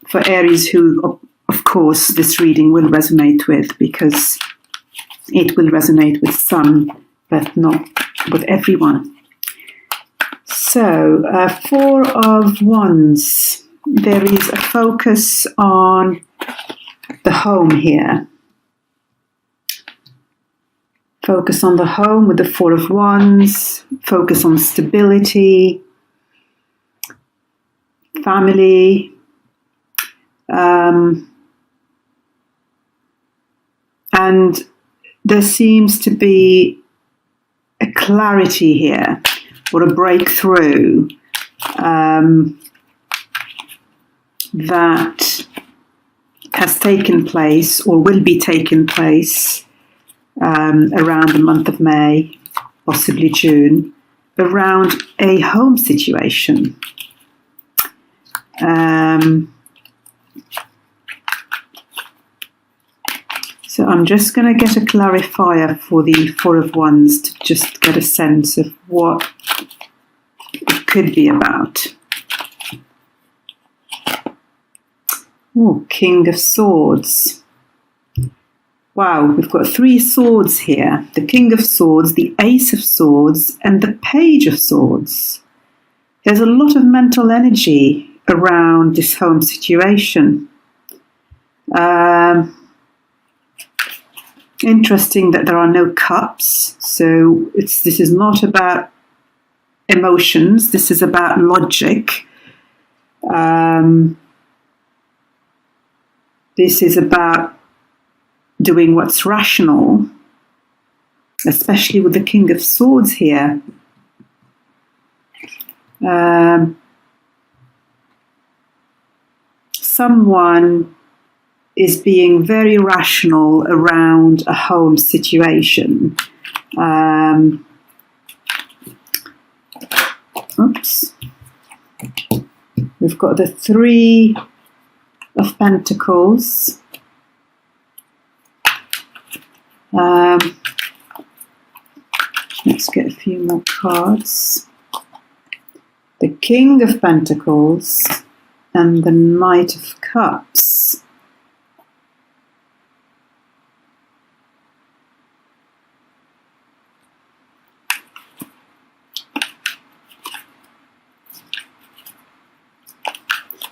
for Aries, who, of course, this reading will resonate with, because it will resonate with some, but not with everyone. So, Four of Wands. There is a focus on the home here. Focus on the home with the Four of Wands. Focus on stability, family, and there seems to be a clarity here, or a breakthrough that has taken place or will be taking place around the month of May, possibly June, around a home situation. So I'm just going to get a clarifier for the Four of Wands to just get a sense of what it could be about. Oh, King of Swords. Wow, we've got three swords here. The King of Swords, the Ace of Swords, and the Page of Swords. There's a lot of mental energy around this home situation. Interesting that there are no cups. So this is not about emotions. This is about logic. This is about doing what's rational, especially with the King of Swords here. Someone is being very rational around a home situation. Oops. We've got the Three of Pentacles. Let's get a few more cards. The King of Pentacles and the Knight of Cups.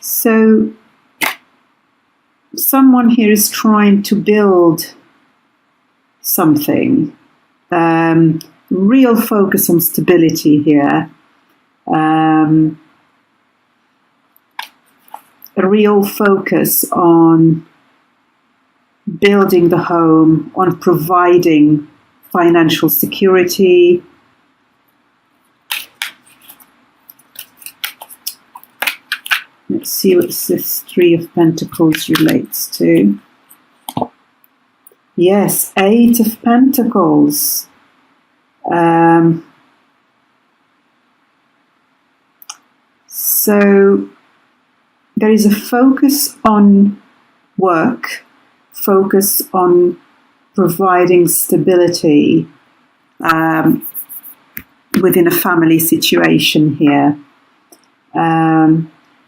So someone here is trying to build something. Real focus on stability here. A real focus on building the home, on providing financial security. Let's see what this Three of Pentacles relates to. Yes, Eight of Pentacles. So there is a focus on work, focus on providing stability within a family situation here.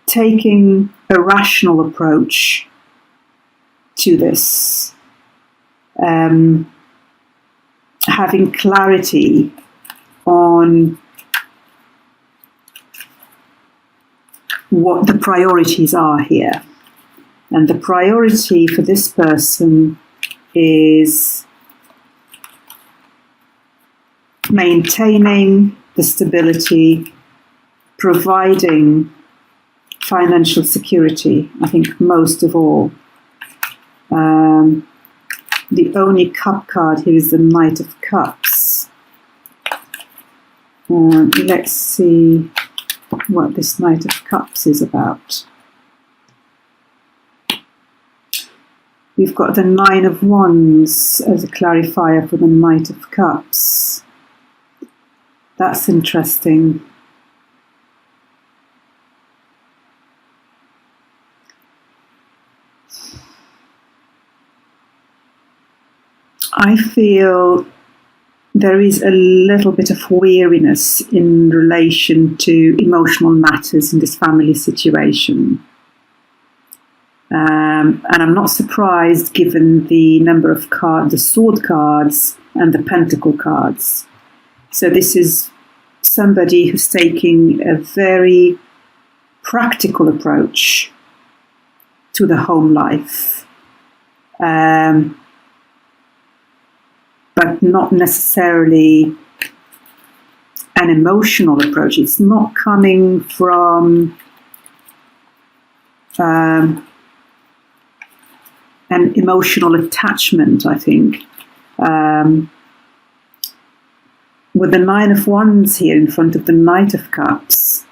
Taking a rational approach to this. Having clarity on what the priorities are here. And the priority for this person is maintaining the stability, providing financial security, I think most of all. The only cup card here is the Knight of Cups. Let's see what this Knight of Cups is about. We've got the Nine of Wands as a clarifier for the Knight of Cups. That's interesting. I feel there is a little bit of weariness in relation to emotional matters in this family situation. And I'm not surprised given the number of cards, the sword cards and the pentacle cards. So this is somebody who's taking a very practical approach to the home life, but not necessarily an emotional approach. It's not coming from an emotional attachment, I think. With the Nine of Wands here in front of the Knight of Cups,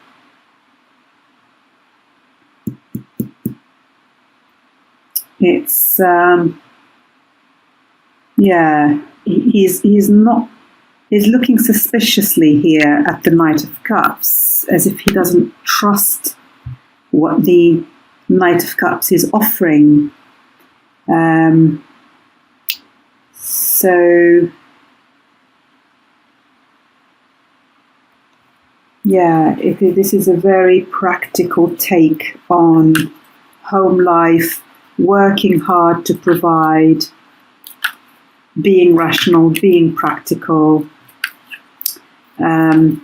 it's he's looking suspiciously here at the Knight of Cups, as if he doesn't trust what the Knight of Cups is offering. This is a very practical take on home life, working hard to provide, being rational, being practical. And,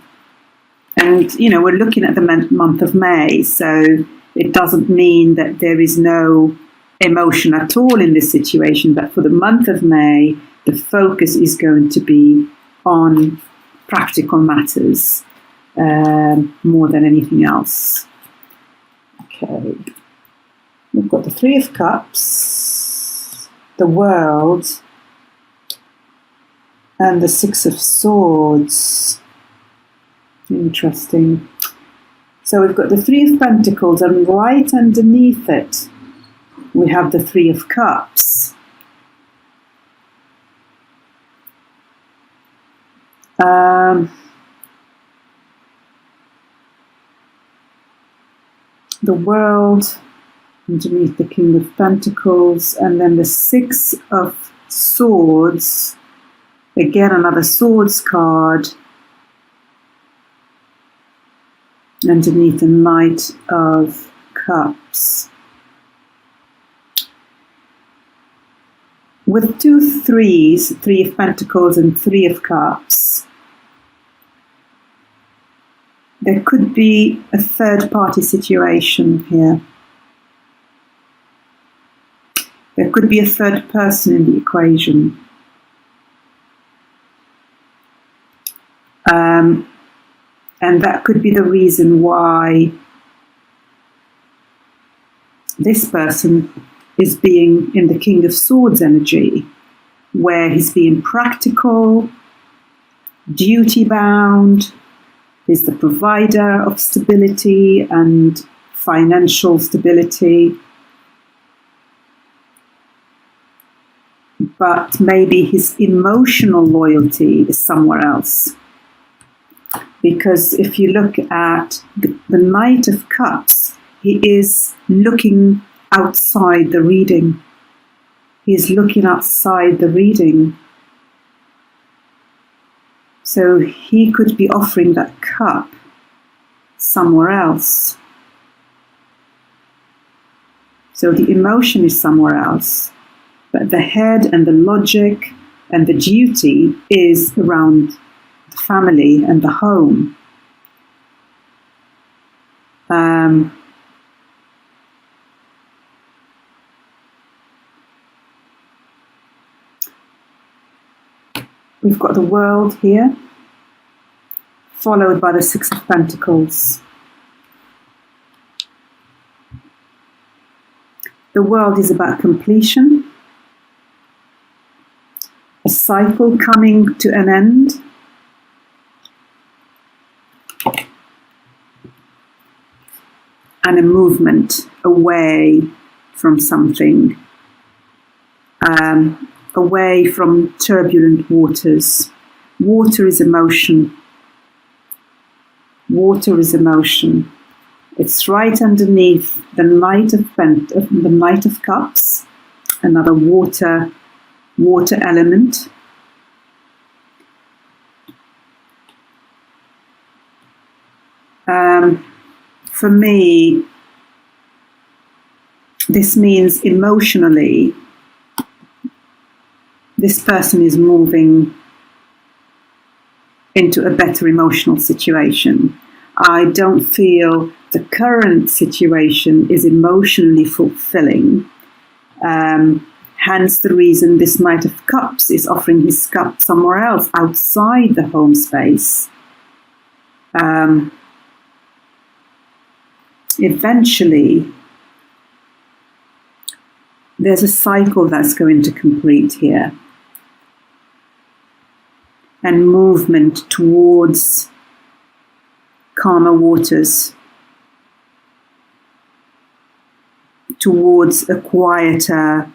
we're looking at the month of May, so it doesn't mean that there is no emotion at all in this situation, but for the month of May, the focus is going to be on practical matters more than anything else. Okay, we've got the Three of Cups, the World, and the Six of Swords. Interesting. So we've got the Three of Pentacles, and right underneath it, we have the Three of Cups. The World underneath the King of Pentacles, and then the Six of Swords. Again, another Swords card underneath the Knight of Cups. With two threes, Three of Pentacles and Three of Cups, there could be a third-party situation here. There could be a third person in the equation. And that could be the reason why this person is being in the King of Swords energy, where he's being practical, duty-bound, he's the provider of stability and financial stability. But maybe his emotional loyalty is somewhere else. Because if you look at the Knight of Cups, he is looking outside the reading. He's looking outside the reading. So he could be offering that cup somewhere else. So the emotion is somewhere else. But the head and the logic and the duty is around the family and the home. We've got the World here, followed by the Six of Pentacles. The World is about completion, a cycle coming to an end, and a movement away from something, away from turbulent waters. Water is emotion. Water is emotion. It's right underneath the Knight of Cups, another water element. For me, this means emotionally, this person is moving into a better emotional situation. I don't feel the current situation is emotionally fulfilling. Hence the reason this Knight of Cups is offering his cup somewhere else outside the home space. Eventually, there's a cycle that's going to complete here, and movement towards calmer waters, towards a quieter,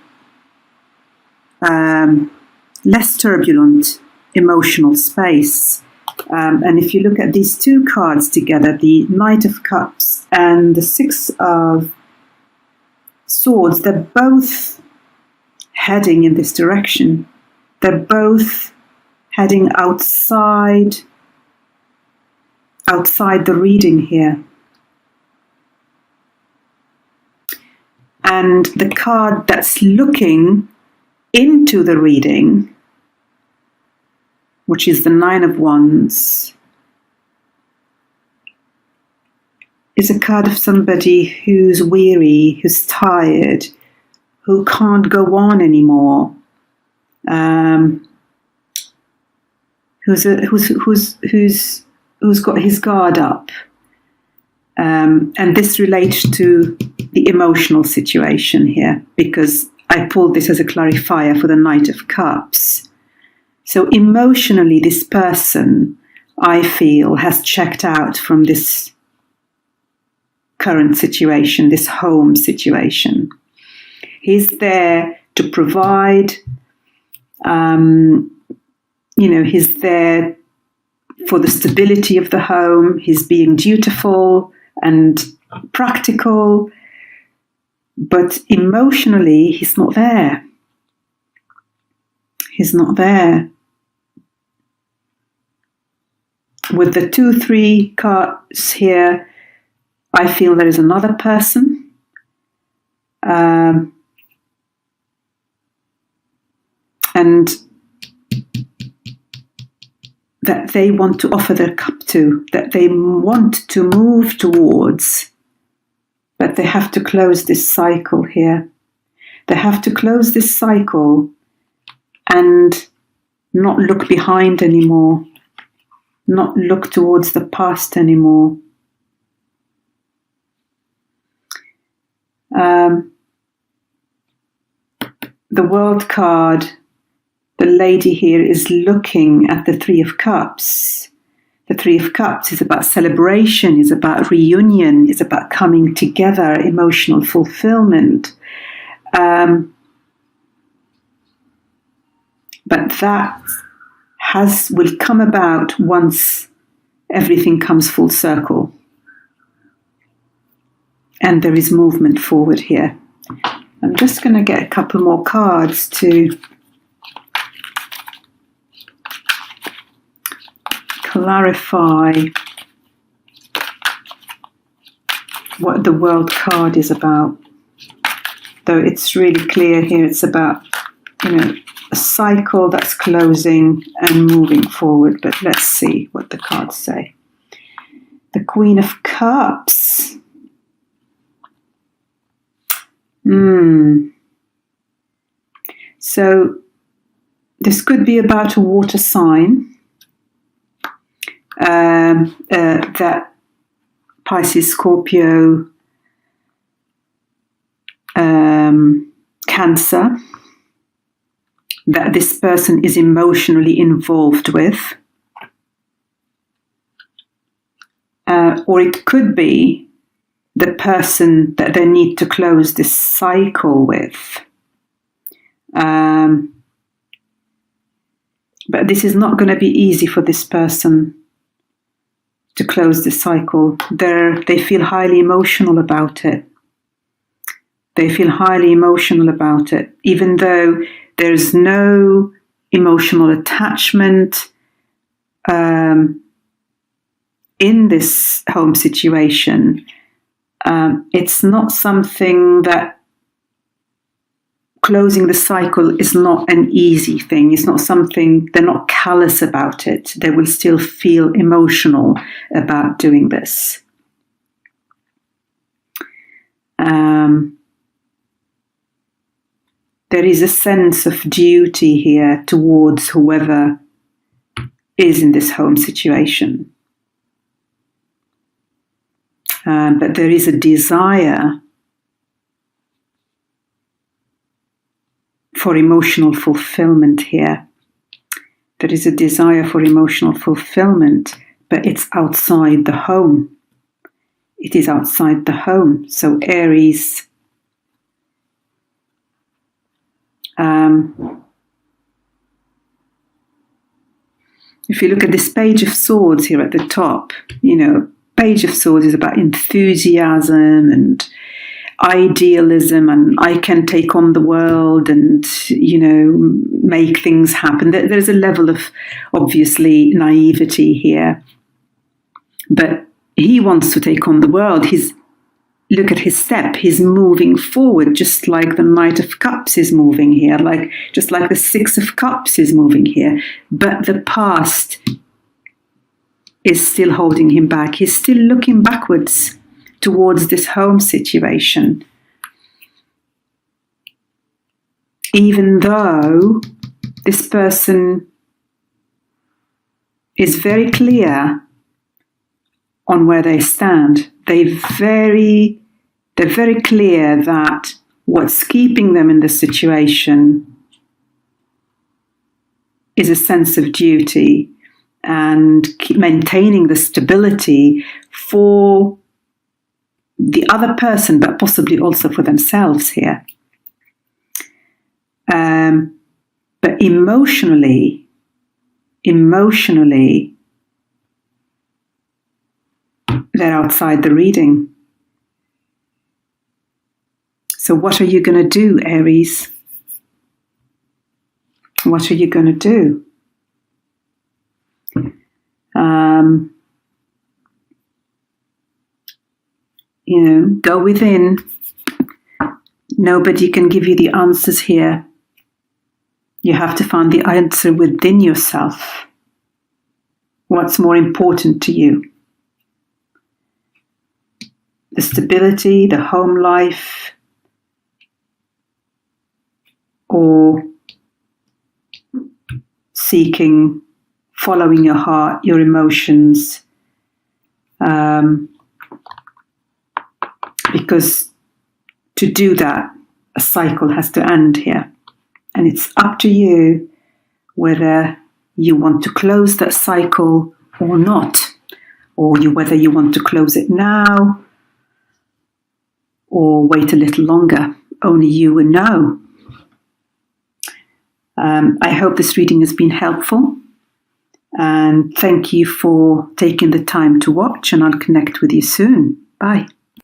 less turbulent emotional space. And if you look at these two cards together, the Knight of Cups and the Six of Swords, they're both heading in this direction. They're both heading outside the reading here. And the card that's looking into the reading, which is the Nine of Wands, is a card of somebody who's weary, who's tired, who can't go on anymore, who's got his guard up, and this relates to the emotional situation here, because I pulled this as a clarifier for the Knight of Cups. So emotionally, this person, I feel, has checked out from this current situation, this home situation. He's there to provide, he's there for the stability of the home. He's being dutiful and practical, but emotionally, he's not there. He's not there. With the 2-3 cards here, I feel there is another person. And that they want to offer their cup to, that they want to move towards, but they have to close this cycle here. They have to close this cycle and not look behind anymore, not look towards the past anymore. The World card, the lady here is looking at the Three of Cups. The Three of Cups is about celebration, is about reunion, is about coming together, emotional fulfillment. But that will come about once everything comes full circle. And there is movement forward here. I'm just going to get a couple more cards to clarify what the World card is about. Though it's really clear here, it's about, a cycle that's closing and moving forward. But let's see what the cards say. The Queen of Cups. So this could be about a water sign that Pisces, Scorpio, Cancer, that this person is emotionally involved with. Or it could be the person that they need to close this cycle with. But this is not going to be easy for this person to close the cycle. They feel highly emotional about it. They feel highly emotional about it, even though there's no emotional attachment in this home situation. It's not something that closing the cycle is not an easy thing. It's not something, they're not callous about it. They will still feel emotional about doing this. There is a sense of duty here towards whoever is in this home situation. But there is a desire for emotional fulfillment here. There is a desire for emotional fulfillment, but it's outside the home. It is outside the home. So Aries, if you look at this Page of Swords here at the top, Page of Swords is about enthusiasm and idealism, and I can take on the world and, make things happen. There's a level of, obviously, naivety here. But he wants to take on the world. Look at his step. He's moving forward, just like the Knight of Cups is moving here, just like the Six of Cups is moving here. But the past is still holding him back. He's still looking backwards towards this home situation. Even though this person is very clear on where they stand. They're very clear that what's keeping them in the situation is a sense of duty and maintaining the stability for the other person, but possibly also for themselves here. But emotionally, they're outside the reading. So what are you going to do, Aries? What are you going to do? Go within. Nobody can give you the answers here. You have to find the answer within yourself. What's more important to you? The stability, the home life, or seeking, following your heart, your emotions, because to do that, a cycle has to end here. And it's up to you whether you want to close that cycle or not, or whether you want to close it now or wait a little longer. Only you will know. I hope this reading has been helpful, and thank you for taking the time to watch, and I'll connect with you soon. Bye.